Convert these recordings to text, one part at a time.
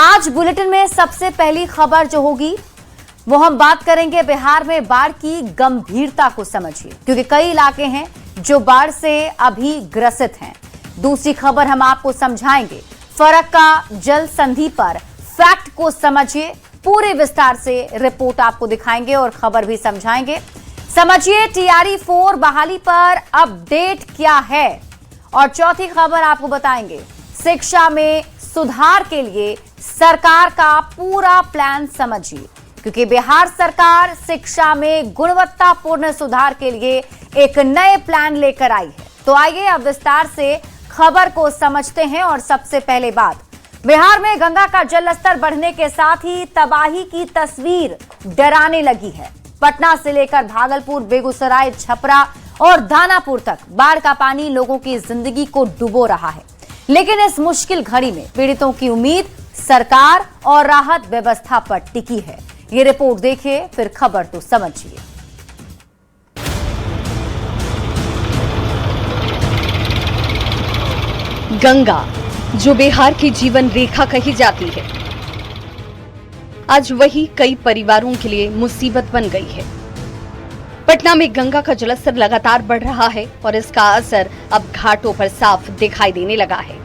आज बुलेटिन में सबसे पहली खबर जो होगी वो हम बात करेंगे बिहार में बाढ़ की गंभीरता को समझिए, क्योंकि कई इलाके हैं जो बाढ़ से अभी ग्रसित हैं। दूसरी खबर हम आपको समझाएंगे फरक्का जल संधि पर फैक्ट को समझिए, पूरे विस्तार से रिपोर्ट आपको दिखाएंगे और खबर भी समझाएंगे। समझिए टीआरई 4 बहाली पर अपडेट क्या है। और चौथी खबर आपको बताएंगे शिक्षा में सुधार के लिए सरकार का पूरा प्लान समझिए, क्योंकि बिहार सरकार शिक्षा में गुणवत्तापूर्ण सुधार के लिए एक नए प्लान लेकर आई है। तो आइए अब विस्तार से खबर को समझते हैं। और सबसे पहले बात, बिहार में गंगा का जल स्तर बढ़ने के साथ ही तबाही की तस्वीर डराने लगी है। पटना से लेकर भागलपुर, बेगूसराय, छपरा और दानापुर तक बाढ़ का पानी लोगों की जिंदगी को डुबो रहा है। लेकिन इस मुश्किल घड़ी में पीड़ितों की उम्मीद सरकार और राहत व्यवस्था पर टिकी है। ये रिपोर्ट देखिए, फिर खबर तो समझिए। गंगा, जो बिहार की जीवन रेखा कही जाती है, आज वही कई परिवारों के लिए मुसीबत बन गई है। पटना में गंगा का जलस्तर लगातार बढ़ रहा है और इसका असर अब घाटों पर साफ दिखाई देने लगा है।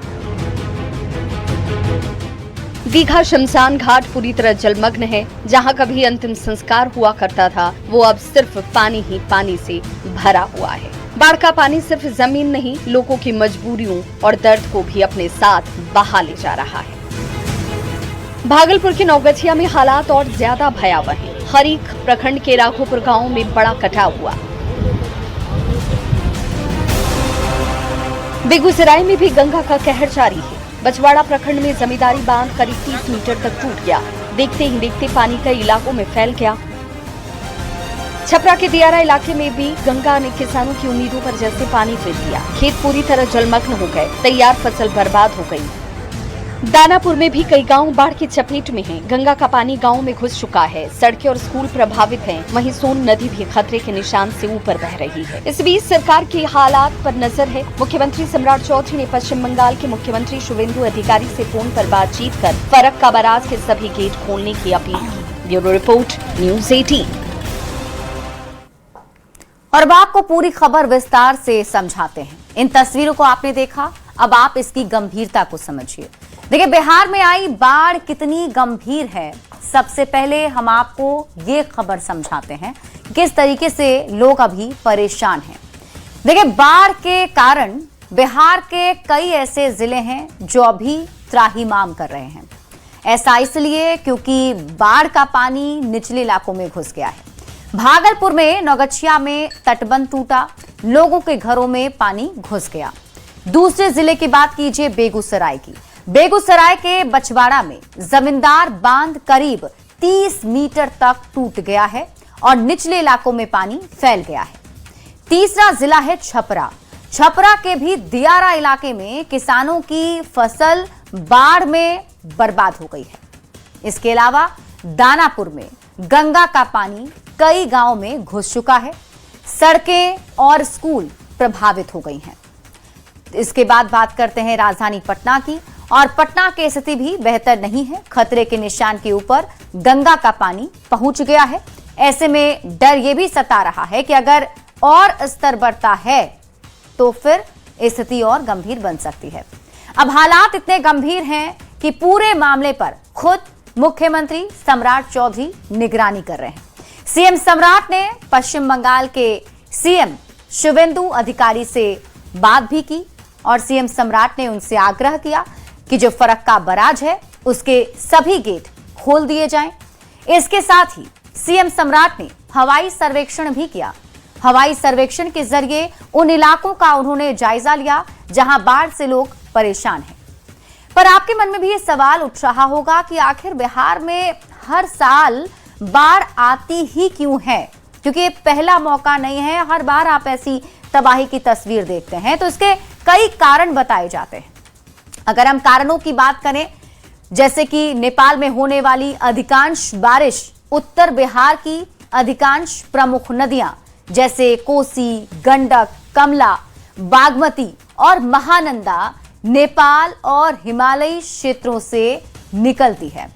दीघा शमशान घाट पूरी तरह जलमग्न है। जहां कभी अंतिम संस्कार हुआ करता था, वो अब सिर्फ पानी ही पानी से भरा हुआ है। बाढ़ का पानी सिर्फ जमीन नहीं, लोगों की मजबूरियों और दर्द को भी अपने साथ बहा ले जा रहा है। भागलपुर के नौगछिया में हालात और ज्यादा भयावह हैं। हरीख प्रखंड के राघोपुर गांव में बड़ा कटाव हुआ। बेगूसराय में भी गंगा का कहर जारी है। बछवाड़ा प्रखंड में जमींदारी बांध करीब 30 मीटर तक टूट गया। देखते ही देखते पानी कई इलाकों में फैल गया। छपरा के दियारा इलाके में भी गंगा ने किसानों की उम्मीदों पर जैसे पानी फेर दिया। खेत पूरी तरह जलमग्न हो गए, तैयार फसल बर्बाद हो गई। दानापुर में भी कई गांव बाढ़ की चपेट में हैं। गंगा का पानी गांव में घुस चुका है। सड़कें और स्कूल प्रभावित हैं। वहीं सोन नदी भी खतरे के निशान से ऊपर बह रही है। इस बीच सरकार की हालात पर नजर है। मुख्यमंत्री सम्राट चौधरी ने पश्चिम बंगाल के मुख्यमंत्री शुवेंदु अधिकारी से फोन पर बातचीत कर फरक्का बैराज के सभी गेट खोलने की अपील की। Bureau report, news 18। और अब आपको पूरी खबर विस्तार से समझाते हैं। इन तस्वीरों को आपने देखा, अब आप इसकी गंभीरता को समझिए। देखिए बिहार में आई बाढ़ कितनी गंभीर है। सबसे पहले हम आपको ये खबर समझाते हैं किस तरीके से लोग अभी परेशान हैं। देखिए बाढ़ के कारण बिहार के कई ऐसे जिले हैं जो अभी त्राहिमाम कर रहे हैं। ऐसा इसलिए क्योंकि बाढ़ का पानी निचले इलाकों में घुस गया है। भागलपुर में नौगछिया में तटबंध टूटा, लोगों के घरों में पानी घुस गया। दूसरे जिले की बात कीजिए बेगूसराय की। बेगूसराय के बछवाड़ा में जमींदार बांध करीब 30 मीटर तक टूट गया है और निचले इलाकों में पानी फैल गया है। तीसरा जिला है छपरा। छपरा के भी दियारा इलाके में किसानों की फसल बाढ़ में बर्बाद हो गई है। इसके अलावा दानापुर में गंगा का पानी कई गांवों में घुस चुका है। सड़कें और स्कूल प्रभावित हो गई हैं। इसके बाद बात करते हैं राजधानी पटना की। और पटना की स्थिति भी बेहतर नहीं है। खतरे के निशान के ऊपर गंगा का पानी पहुंच गया है। ऐसे में डर यह भी सता रहा है कि अगर और स्तर बढ़ता है तो फिर स्थिति और गंभीर बन सकती है। अब हालात इतने गंभीर हैं कि पूरे मामले पर खुद मुख्यमंत्री सम्राट चौधरी निगरानी कर रहे हैं। सीएम सम्राट ने पश्चिम बंगाल के सीएम शुवेंदु अधिकारी से बात भी की और सीएम सम्राट ने उनसे आग्रह किया कि जो फरक्का बैराज है उसके सभी गेट खोल दिए जाएं। इसके साथ ही सीएम सम्राट ने हवाई सर्वेक्षण भी किया। हवाई सर्वेक्षण के जरिए उन इलाकों का उन्होंने जायजा लिया जहां बाढ़ से लोग परेशान हैं। पर आपके मन में भी ये सवाल उठ रहा होगा कि आखिर बिहार में हर साल बाढ़ आती ही क्यों है, क्योंकि ये पहला मौका नहीं है। हर बार आप ऐसी तबाही की तस्वीर देखते हैं तो इसके कई कारण बताए जाते हैं। अगर हम कारणों की बात करें, जैसे कि नेपाल में होने वाली अधिकांश बारिश, उत्तर बिहार की अधिकांश प्रमुख नदियां जैसे कोसी, गंडक, कमला, बागमती और महानंदा नेपाल और हिमालयी क्षेत्रों से निकलती है।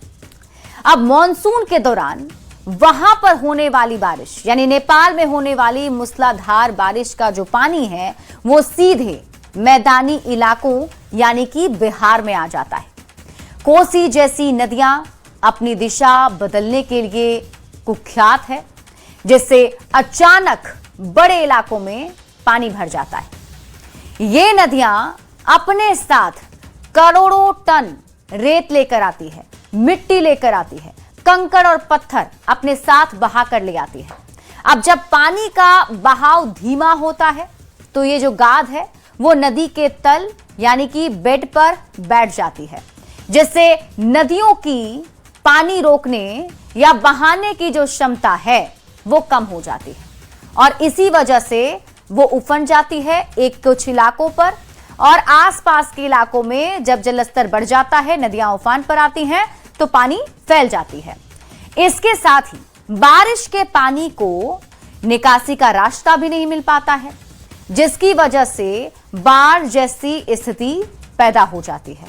अब मॉनसून के दौरान वहां पर होने वाली बारिश, यानी नेपाल में होने वाली मूसलाधार बारिश का जो पानी है वो सीधे मैदानी इलाकों यानी कि बिहार में आ जाता है। कोसी जैसी नदियां अपनी दिशा बदलने के लिए कुख्यात है, जिससे अचानक बड़े इलाकों में पानी भर जाता है। ये नदियां अपने साथ करोड़ों टन रेत लेकर आती है, मिट्टी लेकर आती है, कंकड़ और पत्थर अपने साथ बहा कर ले आती है। अब जब पानी का बहाव धीमा होता है तो ये जो गाद है वो नदी के तल यानी कि बेड पर बैठ जाती है, जिससे नदियों की पानी रोकने या बहाने की जो क्षमता है वो कम हो जाती है और इसी वजह से वो उफन जाती है एक कुछ इलाकों पर, और आसपास के इलाकों में जब जलस्तर बढ़ जाता है, नदियां उफान पर आती हैं तो पानी फैल जाती है। इसके साथ ही बारिश के पानी को निकासी का रास्ता भी नहीं मिल पाता है, जिसकी वजह से बाढ़ जैसी स्थिति पैदा हो जाती है।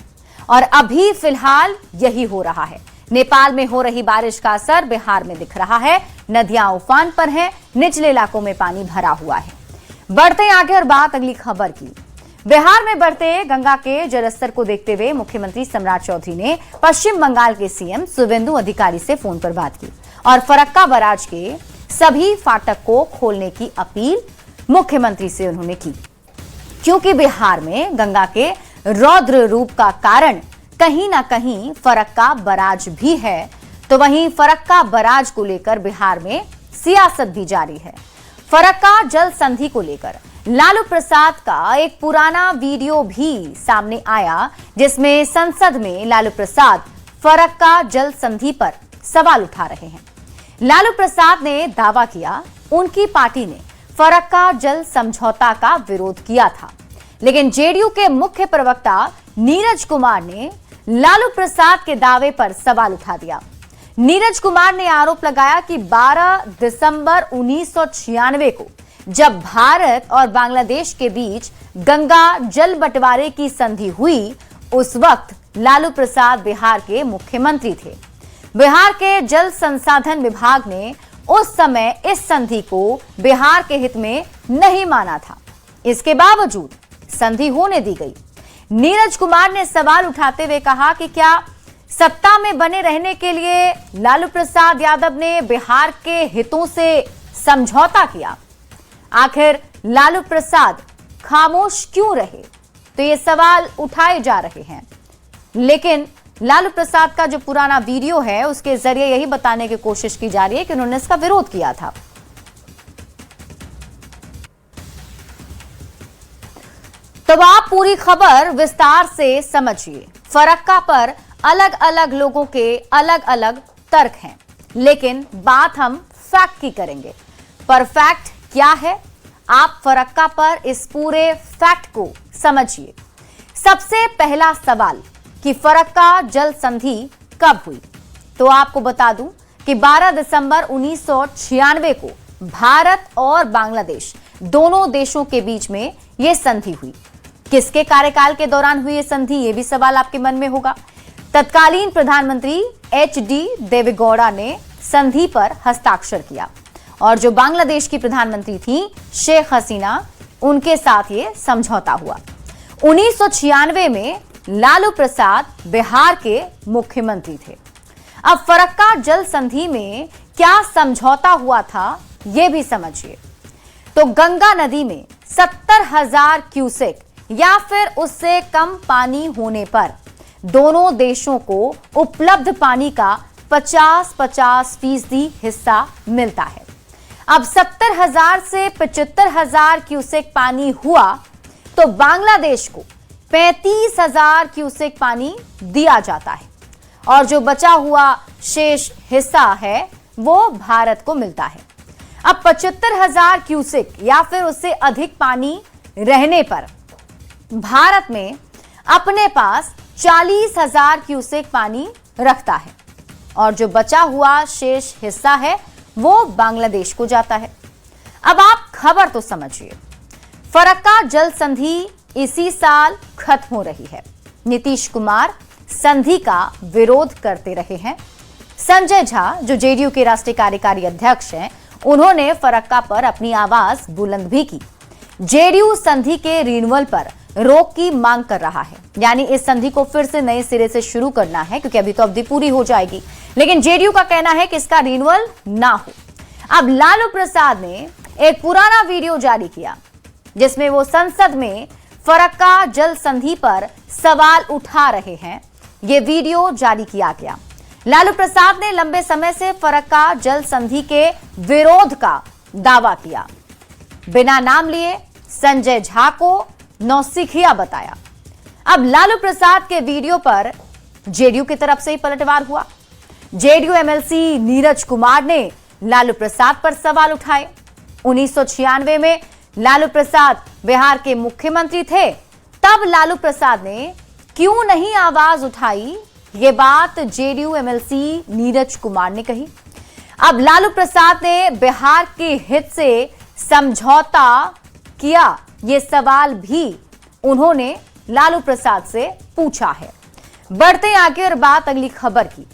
और अभी फिलहाल यही हो रहा है। नेपाल में हो रही बारिश का असर बिहार में दिख रहा है। नदियां उफान पर हैं, निचले इलाकों में पानी भरा हुआ है। बढ़ते आगे और बात अगली खबर की। बिहार में बढ़ते गंगा के जलस्तर को देखते हुए मुख्यमंत्री सम्राट चौधरी ने पश्चिम बंगाल के सीएम शुवेंदु अधिकारी से फोन पर बात की और फरक्का बैराज के सभी फाटक को खोलने की अपील मुख्यमंत्री से उन्होंने की, क्योंकि बिहार में गंगा के रौद्र रूप का कारण कहीं ना कहीं फरक्का बैराज भी है। तो वहीं फरक्का बैराज को लेकर बिहार में सियासत भी जारी है। फरक्का जल संधि को लेकर लालू प्रसाद का एक पुराना वीडियो भी सामने आया, जिसमें संसद में लालू प्रसाद फरक्का जल संधि पर सवाल उठा रहे हैं। लालू प्रसाद ने दावा किया उनकी पार्टी ने फरक्का जल समझौता का विरोध किया था, लेकिन जेडीयू के मुख्य प्रवक्ता नीरज कुमार ने लालू प्रसाद के दावे पर सवाल उठा दिया। नीरज कुमार ने आरोप लगाया कि 12 दिसंबर 1996 को जब भारत और बांग्लादेश के बीच गंगा जल बंटवारे की संधि हुई, उस वक्त लालू प्रसाद बिहार के मुख्यमंत्री थे। बिहार के जल संसाधन विभाग ने उस समय इस संधि को बिहार के हित में नहीं माना था। इसके बावजूद संधि होने दी गई। नीरज कुमार ने सवाल उठाते हुए कहा कि क्या सत्ता में बने रहने के लिए लालू प्रसाद यादव ने बिहार के हितों से समझौता किया? आखिर लालू प्रसाद खामोश क्यों रहे? तो ये सवाल उठाए जा रहे हैं, लेकिन लालू प्रसाद का जो पुराना वीडियो है उसके जरिए यही बताने की कोशिश की जा रही है कि उन्होंने इसका विरोध किया था। तो आप पूरी खबर विस्तार से समझिए। फरक्का पर अलग अलग लोगों के अलग अलग तर्क हैं, लेकिन बात हम फैक्ट की करेंगे। पर फैक्ट क्या है, आप फरक्का पर इस पूरे फैक्ट को समझिए। सबसे पहला सवाल कि फरक्का जल संधि कब हुई, तो आपको बता दूं कि 12 दिसंबर 1996 को भारत और बांग्लादेश दोनों देशों के बीच में यह संधि हुई। किसके कार्यकाल के दौरान हुई यह संधि, यह भी सवाल आपके मन में होगा। तत्कालीन प्रधानमंत्री एच.डी. देवेगौड़ा ने संधि पर हस्ताक्षर किया और जो बांग्लादेश की प्रधानमंत्री थी शेख हसीना, उनके साथ ये समझौता हुआ। 1996 में लालू प्रसाद बिहार के मुख्यमंत्री थे। अब फरक्का जल संधि में क्या समझौता हुआ था यह भी समझिए। तो गंगा नदी में 70,000 क्यूसेक या फिर उससे कम पानी होने पर दोनों देशों को उपलब्ध पानी का 50-50% हिस्सा मिलता है। अब 70,000 से 75,000 क्यूसेक पानी हुआ तो बांग्लादेश को 35,000 क्यूसेक पानी दिया जाता है और जो बचा हुआ शेष हिस्सा है वो भारत को मिलता है। अब 75,000 क्यूसेक या फिर उससे अधिक पानी रहने पर भारत में अपने पास 40,000 क्यूसेक पानी रखता है और जो बचा हुआ शेष हिस्सा है वो बांग्लादेश को जाता है। अब आप खबर तो समझिए। फरक्का जल संधि इसी साल खत्म हो रही है। नीतीश कुमार संधि का विरोध करते रहे हैं। संजय झा, जो जेडीयू के राष्ट्रीय कार्यकारी अध्यक्ष हैं, उन्होंने फरक्का पर अपनी आवाज बुलंद भी की। जेडीयू संधि के रिन्यूअल पर रोक की मांग कर रहा है, यानी इस संधि को फिर से नए सिरे से शुरू करना है, क्योंकि अभी तो अवधि पूरी हो जाएगी। लेकिन जेडीयू का कहना है कि इसका रिन्यूअल ना हो। अब लालू प्रसाद ने एक पुराना वीडियो जारी किया जिसमें वो संसद में फरक्का जल संधि पर सवाल उठा रहे हैं। ये वीडियो जारी किया गया। लालू प्रसाद ने लंबे समय से फरक्का जल संधि के विरोध का दावा किया। बिना नाम लिए संजय झा को नौसिखिया बताया। अब लालू प्रसाद के वीडियो पर जेडीयू की तरफ से ही पलटवार हुआ। जेडीयू एमएलसी नीरज कुमार ने लालू प्रसाद पर सवाल उठाए। 1996 में लालू प्रसाद बिहार के मुख्यमंत्री थे, तब लालू प्रसाद ने क्यों नहीं आवाज उठाई, ये बात जेडीयू एमएलसी नीरज कुमार ने कही। अब लालू प्रसाद ने बिहार के हित से समझौता किया, ये सवाल भी उन्होंने लालू प्रसाद से पूछा है। बढ़ते आगे और बात अगली खबर की।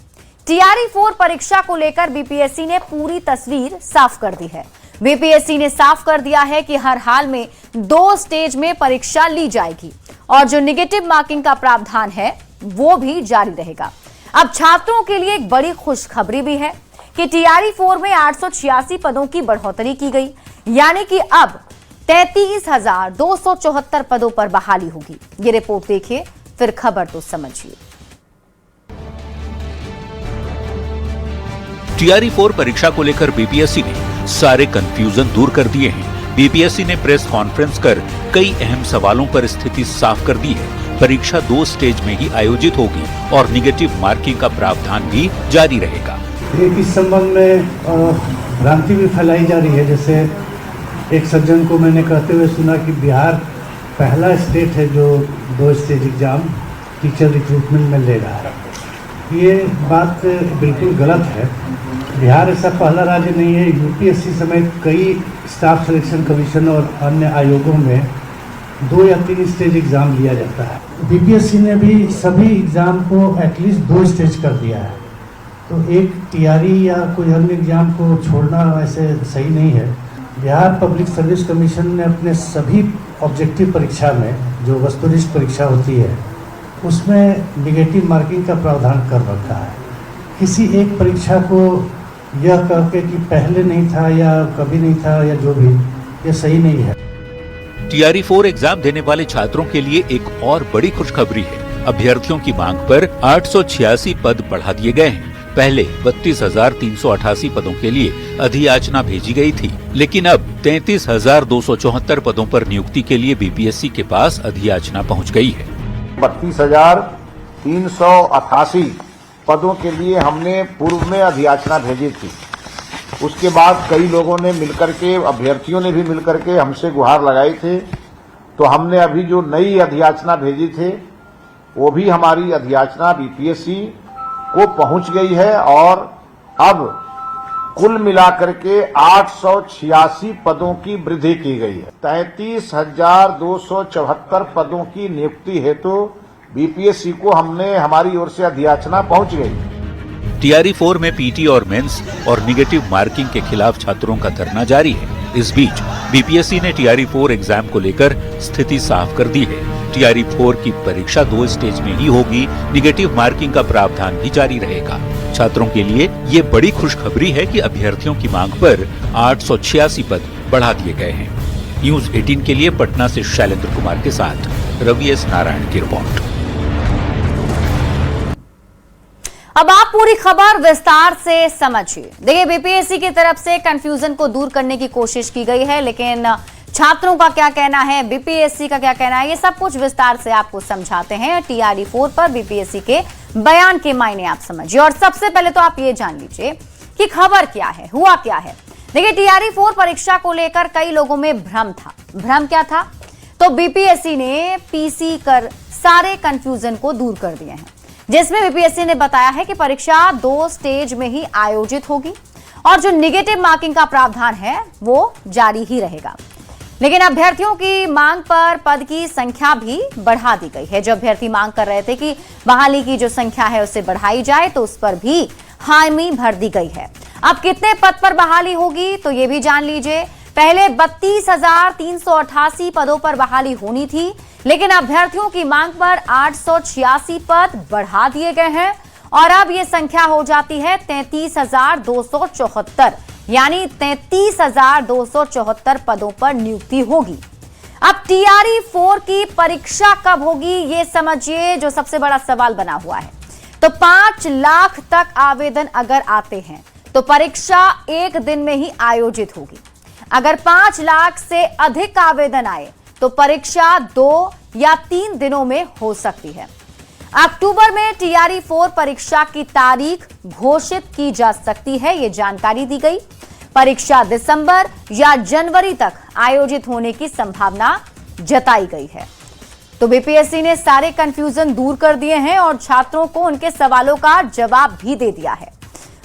टीआरई 4 परीक्षा को लेकर बीपीएससी ने पूरी तस्वीर साफ कर दी है। बीपीएससी ने साफ कर दिया है कि हर हाल में 2 स्टेज में परीक्षा ली जाएगी और जो नेगेटिव मार्किंग का प्रावधान है वो भी जारी रहेगा। अब छात्रों के लिए एक बड़ी खुशखबरी भी है कि टीआरई 4 में 886 पदों की बढ़ोतरी की गई, यानी कि अब 33,274 पदों पर बहाली होगी। ये रिपोर्ट देखिए, फिर खबर तो समझिए। टीआरई 4 परीक्षा को लेकर बीपीएससी ने सारे कंफ्यूजन दूर कर दिए हैं। बीपीएससी ने प्रेस कॉन्फ्रेंस कर कई अहम सवालों पर स्थिति साफ कर दी है। परीक्षा 2 स्टेज में ही आयोजित होगी और निगेटिव मार्किंग का प्रावधान भी जारी रहेगा। इस संबंध में भ्रांति भी फैलाई जा रही है। जैसे एक सज्जन को मैंने कहते हुए सुना कि बिहार पहला स्टेट है जो 2 स्टेज एग्जाम टीचर रिक्रूटमेंट में ले रहा है। ये बात बिल्कुल गलत है। बिहार ऐसा पहला राज्य नहीं है। यूपीएससी समेत कई स्टाफ सिलेक्शन कमीशन और अन्य आयोगों में 2 या 3 स्टेज एग्जाम लिया जाता है। बीपीएससी ने भी सभी एग्जाम को एटलीस्ट 2 स्टेज कर दिया है, तो एक टीआरई या कोई अन्य एग्जाम को छोड़ना वैसे सही नहीं है। बिहार पब्लिक सर्विस कमीशन ने अपने सभी ऑब्जेक्टिव परीक्षा में, जो वस्तुनिष्ठ परीक्षा होती है, उसमें निगेटिव मार्किंग का प्रावधान कर रखा है। किसी एक परीक्षा को यह करके कि पहले नहीं था या कभी नहीं था या जो भी, ये सही नहीं है। टीआरई 4 एग्जाम देने वाले छात्रों के लिए एक और बड़ी खुशखबरी है। अभ्यर्थियों की मांग पर 886 पद बढ़ा दिए गए हैं। पहले 32,388 पदों के लिए अधियाचना भेजी गई थी, लेकिन अब 33,274 पदों पर नियुक्ति के लिए बीपीएससी के पास अधियाचना पहुंच गई है। 32,388 पदों के लिए हमने पूर्व में अधियाचना भेजी थी। उसके बाद कई लोगों ने मिलकर के, अभ्यर्थियों ने भी मिलकर के हमसे गुहार लगाई थे, तो हमने अभी जो नई अधियाचना भेजी थे वो भी हमारी अधियाचना बीपीएससी को पहुंच गई है और अब कुल मिलाकर के 886 पदों की वृद्धि की गई है। 33,274 पदों की नियुक्ति हेतु बीपीएससी को हमने हमारी ओर से अधियाचना पहुंच गई। टीआरई 4 में पीटी और मेंस और निगेटिव मार्किंग के खिलाफ छात्रों का धरना जारी है। इस बीच बीपीएससी ने टीआरई 4 एग्जाम को लेकर स्थिति साफ कर दी है। टीआरई 4 की परीक्षा 2 स्टेज में ही होगी। निगेटिव मार्किंग का प्रावधान भी जारी रहेगा। छात्रों के लिए ये बड़ी खुशखबरी है कि अभ्यर्थियों की मांग पर 886 पद बढ़ा दिए गए हैं। न्यूज 18 के लिए पटना से शैलेंद्र कुमार के साथ रवि एस नारायण की रिपोर्ट। अब आप पूरी खबर विस्तार से समझिए। देखिए, बीपीएससी की तरफ से कंफ्यूजन को दूर करने की कोशिश की गई है, लेकिन छात्रों का क्या कहना है, बीपीएससी का क्या कहना है, ये सब कुछ विस्तार से आपको समझाते हैं। टीआरई 4 पर बीपीएससी के बयान के मायने आप समझिए। और सबसे पहले तो आप ये जान लीजिए कि खबर क्या है, हुआ क्या है। देखिए, टीआरई 4 परीक्षा को लेकर कई लोगों में भ्रम था। भ्रम क्या था? तो बीपीएससी ने पीसी कर सारे कंफ्यूजन को दूर कर दिए हैं, जिसमें बीपीएससी ने बताया है कि परीक्षा 2 स्टेज में ही आयोजित होगी और जो निगेटिव मार्किंग का प्रावधान है वो जारी ही रहेगा। लेकिन अभ्यर्थियों की मांग पर पद की संख्या भी बढ़ा दी गई है। जो अभ्यर्थी मांग कर रहे थे कि बहाली की जो संख्या है उसे बढ़ाई जाए, तो उस पर भी हामी भर दी गई है। अब कितने पद पर बहाली होगी तो ये भी जान लीजिए। पहले 32,388 पदों पर बहाली होनी थी, लेकिन अभ्यर्थियों की मांग पर 886 पद बढ़ा दिए गए हैं और अब यह संख्या हो जाती है 33,274, यानी 33,274 पदों पर नियुक्ति होगी। अब TRE 4 की परीक्षा कब होगी ये समझिए, जो सबसे बड़ा सवाल बना हुआ है। तो 5 लाख तक आवेदन अगर आते हैं तो परीक्षा एक दिन में ही आयोजित होगी। अगर 5 लाख से अधिक आवेदन आए तो परीक्षा 2 या 3 दिनों में हो सकती है। अक्टूबर में TRE 4 परीक्षा की तारीख घोषित की जा सकती है, ये जानकारी दी गई। परीक्षा दिसंबर या जनवरी तक आयोजित होने की संभावना जताई गई है। तो BPSC ने सारे कंफ्यूजन दूर कर दिए हैं और छात्रों को उनके सवालों का जवाब भी दे दिया है।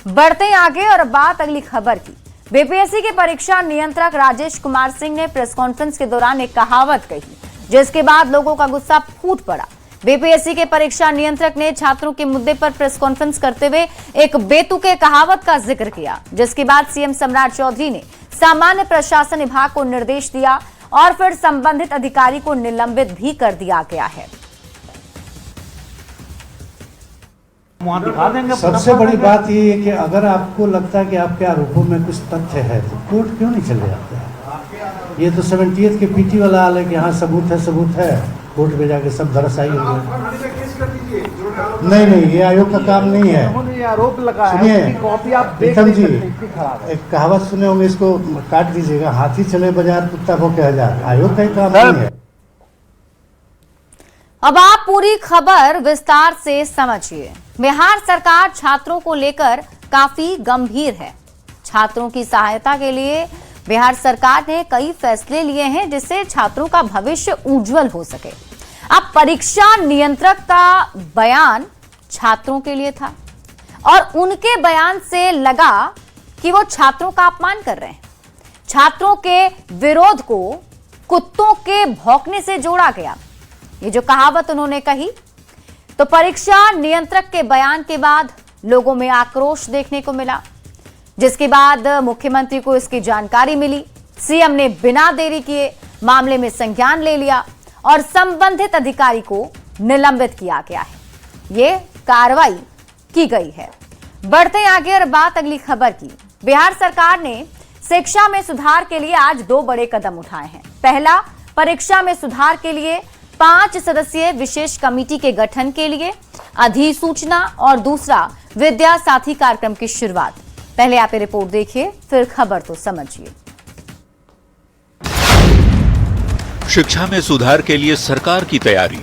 बढ़ते आगे और बात अगली खबर की। BPSC के परीक्षा नियंत्रक राजेश कुमार सिंह ने प्रेस कॉन्फ्रेंस के दौरान एक कहावत कही, जिसके बाद लोगों का गुस्सा फूट पड़ा। BPSC के परीक्षा नियंत्रक ने छात्रों के मुद्दे पर प्रेस कॉन्फ्रेंस करते हुए एक बेतुके कहावत का जिक्र किया, जिसके बाद CM सम्राट चौधरी ने सामान्य प्रशासन विभाग को निर्देश दिया और फिर संबंधित अधिकारी को निलंबित भी कर दिया गया है। सबसे बड़ी बात ये है कि अगर आपको लगता है कि आपके आरोपों में कुछ तथ्य है तो कोर्ट क्यों नहीं चले जाते हैं? ये तो 70th के PT वाला हाल है कि हाँ सबूत है, कोर्ट में जाके सब धराशायी हो गए। नहीं, ये आयोग का काम नहीं है। आरोप लगाया, सुनिए कॉपी आप प्रीतम जी, एक कहावत सुने होंगे, इसको काट दीजिएगा, हाथी चले बाजार कुत्ता भौंके हजार। आयोग का ही काम नहीं है। अब आप पूरी खबर विस्तार से समझिए। बिहार सरकार छात्रों को लेकर काफी गंभीर है। छात्रों की सहायता के लिए बिहार सरकार ने कई फैसले लिए हैं, जिससे छात्रों का भविष्य उज्जवल हो सके। अब परीक्षा नियंत्रक का बयान छात्रों के लिए था और उनके बयान से लगा कि वो छात्रों का अपमान कर रहे हैं। छात्रों के विरोध को कुत्तों के भौंकने से जोड़ा गया। ये जो कहावत उन्होंने कही, तो परीक्षा नियंत्रक के बयान के बाद लोगों में आक्रोश देखने को मिला, जिसके बाद मुख्यमंत्री को इसकी जानकारी मिली। CM ने बिना देरी किए मामले में संज्ञान ले लिया और संबंधित अधिकारी को निलंबित किया गया है। ये कार्रवाई की गई है। बढ़ते आगे और बात अगली खबर की। बिहार सरकार ने शिक्षा में सुधार के लिए आज 2 बड़े कदम उठाए हैं। पहला, परीक्षा में सुधार के लिए 5 सदस्यीय विशेष कमेटी के गठन के लिए अधिसूचना और दूसरा विद्या साथी कार्यक्रम की शुरुआत। पहले आप ये रिपोर्ट देखिए, फिर खबर तो समझिए। शिक्षा में सुधार के लिए सरकार की तैयारी।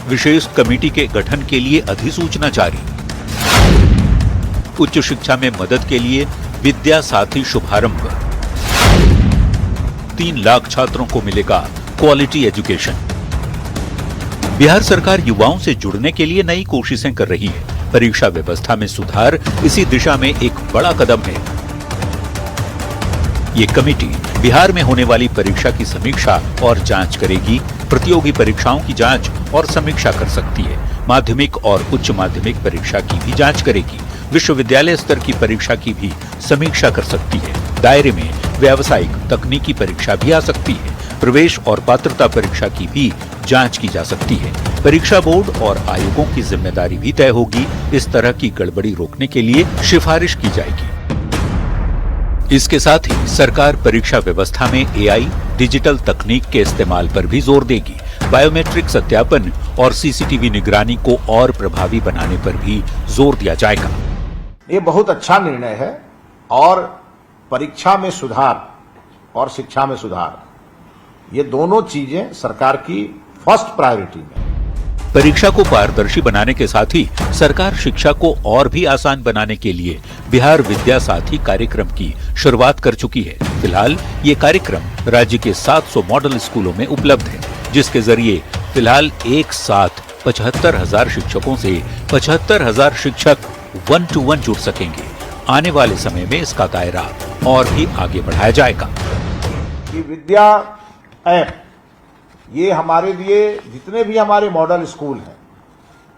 विशेष कमेटी के गठन के लिए अधिसूचना जारी। उच्च शिक्षा में मदद के लिए विद्या साथी शुभारंभ। 3 लाख छात्रों को मिलेगा क्वालिटी एजुकेशन। बिहार सरकार युवाओं से जुड़ने के लिए नई कोशिशें कर रही है। परीक्षा व्यवस्था में सुधार इसी दिशा में एक बड़ा कदम है। ये कमेटी बिहार में होने वाली परीक्षा की समीक्षा और जांच करेगी। प्रतियोगी परीक्षाओं की जांच और समीक्षा कर सकती है। माध्यमिक और उच्च माध्यमिक परीक्षा की भी जांच करेगी। विश्वविद्यालय स्तर की परीक्षा की भी समीक्षा कर सकती है। दायरे में व्यावसायिक तकनीकी परीक्षा भी आ सकती है। प्रवेश और पात्रता परीक्षा की भी जांच की जा सकती है। परीक्षा बोर्ड और आयोगों की जिम्मेदारी भी तय होगी। इस तरह की गड़बड़ी रोकने के लिए सिफारिश की जाएगी। इसके साथ ही सरकार परीक्षा व्यवस्था में AI, डिजिटल तकनीक के इस्तेमाल पर भी जोर देगी। बायोमेट्रिक सत्यापन और CCTV निगरानी को और प्रभावी बनाने पर भी जोर दिया जाएगा। ये बहुत अच्छा निर्णय है और परीक्षा में सुधार और शिक्षा में सुधार, ये दोनों चीजें सरकार की फर्स्ट प्रायोरिटी में। परीक्षा को पारदर्शी बनाने के साथ ही सरकार शिक्षा को और भी आसान बनाने के लिए बिहार विद्या साथी कार्यक्रम की शुरुआत कर चुकी है। फिलहाल ये कार्यक्रम राज्य के 700 मॉडल स्कूलों में उपलब्ध है, जिसके जरिए फिलहाल एक साथ 75,000 शिक्षकों से 75,000 शिक्षक 1-to-1 जुड़ सकेंगे। आने वाले समय में इसका दायरा और भी आगे बढ़ाया जाएगा। कि विद्या ऐप ये हमारे लिए जितने भी हमारे मॉडल स्कूल हैं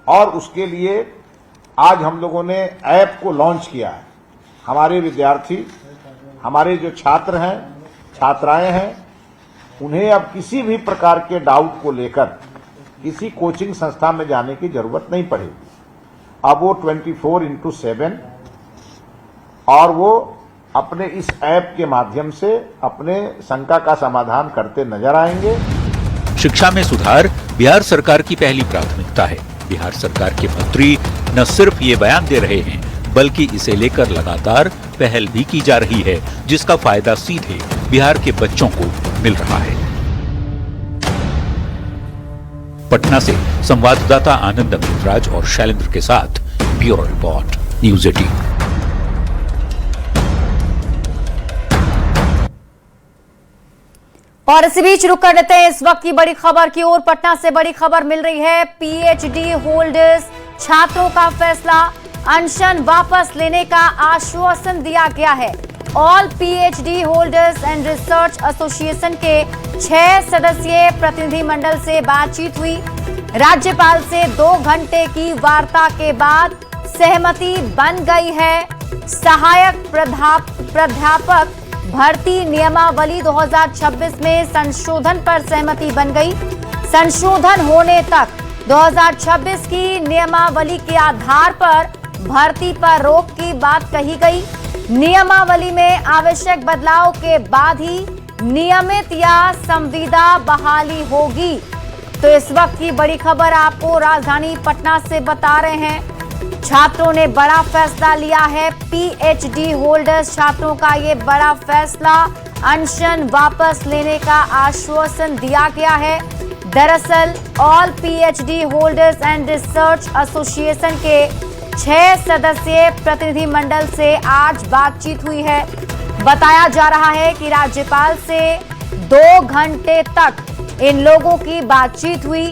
और उसके लिए आज हम लोगों ने ऐप को लॉन्च किया है। हमारे विद्यार्थी, हमारे जो छात्र हैं, छात्राएं हैं, उन्हें अब किसी भी प्रकार के डाउट को लेकर किसी कोचिंग संस्था में जाने की जरूरत नहीं पड़ेगी। अब वो 24/7 और वो अपने इस ऐप के माध्यम से अपने शंका का समाधान करते नजर आएंगे। शिक्षा में सुधार बिहार सरकार की पहली प्राथमिकता है। बिहार सरकार के मंत्री न सिर्फ ये बयान दे रहे हैं, बल्कि इसे लेकर लगातार पहल भी की जा रही है, जिसका फायदा सीधे बिहार के बच्चों को मिल रहा है। पटना से संवाददाता आनंद अमृतराज और शैलेंद्र के साथ ब्यूरो रिपोर्ट, न्यूज़ 18। और इसी बीच रुक कर लेते हैं इस वक्त की बड़ी खबर की ओर। पटना से बड़ी खबर मिल रही है। पीएचडी होल्डर्स छात्रों का फैसला, अनशन वापस लेने का आश्वासन दिया गया है। All PhD holders and research association के 6 सदस्यीय प्रतिनिधिमंडल से बातचीत हुई। राज्यपाल से 2 घंटे की वार्ता के बाद सहमति बन गई है। सहायक प्राध्यापक भर्ती नियमावली 2026 में संशोधन पर सहमति बन गई। संशोधन होने तक 2026 की नियमावली के आधार पर भर्ती पर रोक की बात कही गई। नियमावली में आवश्यक बदलाव के बाद ही नियमित या संविदा बहाली होगी। तो इस वक्त की बड़ी खबर आपको राजधानी पटना से बता रहे हैं। छात्रों ने बड़ा फैसला लिया है। पीएचडी होल्डर्स छात्रों का ये बड़ा फैसला, अनशन वापस लेने का आश्वासन दिया गया है। दरअसल all PhD holders and research association के 6 सदस्यीय प्रतिनिधिमंडल से आज बातचीत हुई है। बताया जा रहा है कि राज्यपाल से 2 घंटे तक इन लोगों की बातचीत हुई,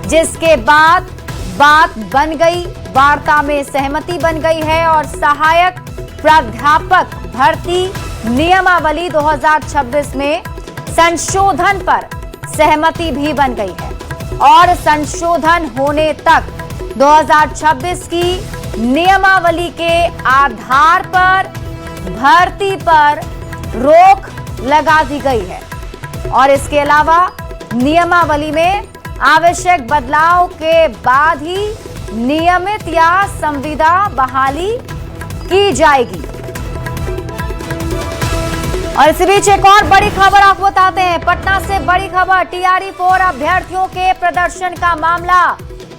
जिसके बाद बात बन गई। वार्ता में सहमति बन गई है और सहायक प्राध्यापक भर्ती नियमावली 2026 में संशोधन पर सहमति भी बन गई है और संशोधन होने तक 2026 की नियमावली के आधार पर भर्ती पर रोक लगा दी गई है। और इसके अलावा नियमावली में आवश्यक बदलाव के बाद ही नियमित या संविदा बहाली की जाएगी। और इसी बीच एक और बड़ी खबर आपको बताते हैं। पटना से बड़ी खबर, टीआरई 4 अभ्यर्थियों के प्रदर्शन का मामला।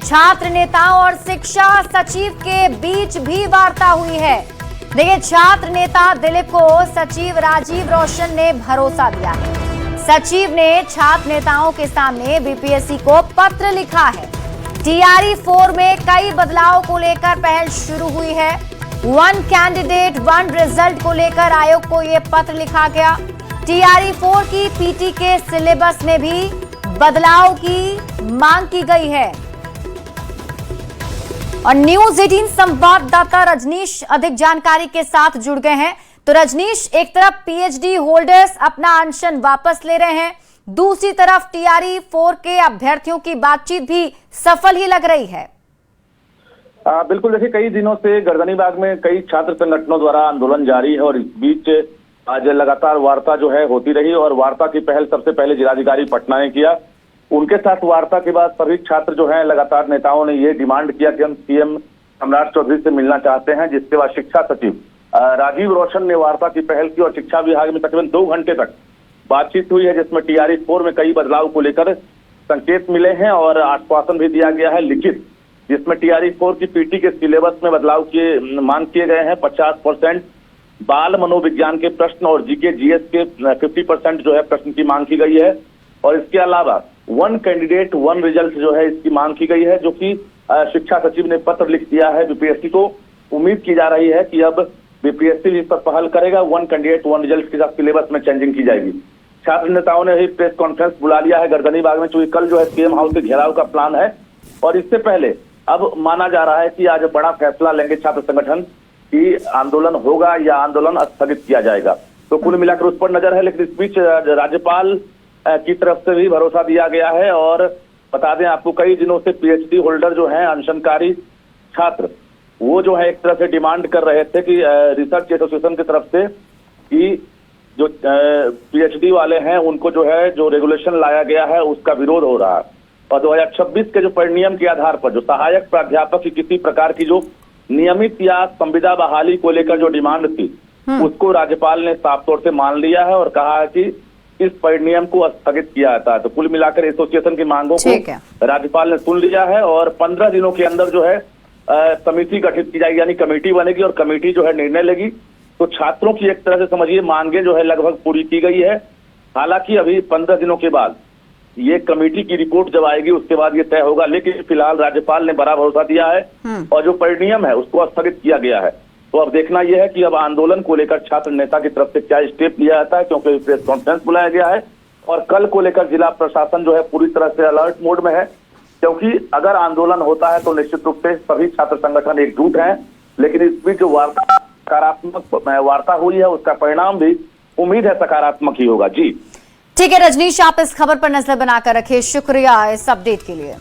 छात्र नेताओं और शिक्षा सचिव के बीच भी वार्ता हुई है। देखिए, छात्र नेता दिलीप को सचिव राजीव रोशन ने भरोसा दिया है। सचिव ने छात्र नेताओं के सामने बीपीएससी को पत्र लिखा है। टीआरई 4 में कई बदलाव को लेकर पहल शुरू हुई है। 1 कैंडिडेट 1 रिजल्ट को लेकर आयोग को यह पत्र लिखा गया। टीआरई 4 की पीटी के सिलेबस में भी बदलाव की मांग की गई है। और न्यूज़ 18 संवाददाता रजनीश अधिक जानकारी के साथ जुड़ गए हैं। तो रजनीश, एक तरफ पीएचडी होल्डर्स अपना अनशन वापस ले रहे हैं, दूसरी तरफ टीआरई 4 के अभ्यर्थियों की बातचीत भी सफल ही लग रही है। बिल्कुल, देखिए, कई दिनों से गर्दनीबाग में कई छात्र संगठनों द्वारा आंदोलन जारी है और इस बीच आज लगातार वार्ता जो है होती रही और वार्ता की पहल सबसे पहले जिलाधिकारी पटना ने किया। उनके साथ वार्ता के बाद सभी छात्र जो हैं लगातार नेताओं ने ये डिमांड किया कि हम सीएम सम्राट चौधरी से मिलना चाहते हैं। जिसके बाद शिक्षा सचिव राजीव रोशन ने वार्ता की पहल की और शिक्षा विभाग में तकरीबन 2 घंटे तक बातचीत हुई है, जिसमें टीआरई 4 में कई बदलाव को लेकर संकेत मिले हैं और आश्वासन भी दिया गया है लिखित, जिसमें टीआरई 4 की पीटी के सिलेबस में बदलाव की मांग किए गए हैं। 50% बाल मनोविज्ञान के प्रश्न और जीके जीएस के 50% जो है प्रश्न की मांग की गई है। और इसके अलावा 1 कैंडिडेट 1 रिजल्ट जो है इसकी मांग की गई है, जो कि शिक्षा सचिव ने पत्र लिख दिया है बीपीएससी को। उम्मीद की जा रही है कि अब बीपीएससी इस पर पहल करेगा। 1 कैंडिडेट 1 रिजल्ट के साथ सिलेबस में चेंजिंग की जाएगी। छात्र नेताओं ने ही प्रेस कॉन्फ्रेंस बुला लिया है गर्दनीबाग में, क्योंकि कल जो है सीएम हाउस के घेराव का प्लान है। और इससे पहले अब माना जा रहा है कि आज बड़ा फैसला लेंगे छात्र संगठन कि आंदोलन होगा या आंदोलन स्थगित किया जाएगा। तो कुल मिलाकर उस पर नजर है, लेकिन इस बीच राज्यपाल की तरफ से भी भरोसा दिया गया है। और बता दें आपको, कई दिनों से पीएचडी होल्डर जो हैं, अनशनकारी छात्र, वो जो है एक तरह से डिमांड कर रहे थे कि रिसर्च एसोसिएशन की तरफ से कि जो पीएचडी वाले हैं उनको जो है जो रेगुलेशन लाया गया है उसका विरोध हो रहा है। और 2026 के जो परिनियम के आधार पर जो सहायक प्राध्यापक की किसी प्रकार की जो नियमित या संविदा बहाली को लेकर जो डिमांड थी, उसको राज्यपाल ने साफ तौर से मान लिया है और कहा है कि इस परिनियम को स्थगित किया जाता है। तो कुल मिलाकर एसोसिएशन की मांगों को राज्यपाल ने सुन लिया है और 15 दिनों के अंदर जो है समिति गठित की जाएगी, यानी कमेटी बनेगी और कमेटी जो है निर्णय लेगी। तो छात्रों की एक तरह से समझिए मांगे जो है लगभग पूरी की गई है। हालांकि अभी 15 दिनों के बाद ये कमेटी की रिपोर्ट जब आएगी उसके बाद ये तय होगा, लेकिन फिलहाल राज्यपाल ने बड़ा भरोसा दिया है और जो परिनियम है उसको स्थगित किया गया है। तो अब देखना यह है कि अब आंदोलन को लेकर छात्र नेता की तरफ से क्या स्टेप लिया जाता है, क्योंकि प्रेस कॉन्फ्रेंस बुलाया गया है और कल को लेकर जिला प्रशासन जो है पूरी तरह से अलर्ट मोड में है, क्योंकि अगर आंदोलन होता है तो निश्चित रूप से सभी छात्र संगठन एकजुट हैं। लेकिन इस बीच जो सकारात्मक वार्ता हुई है उसका परिणाम भी उम्मीद है सकारात्मक ही होगा। जी ठीक है रजनीश, आप इस खबर पर नजर बनाकर रखिए। शुक्रिया इस अपडेट के लिए।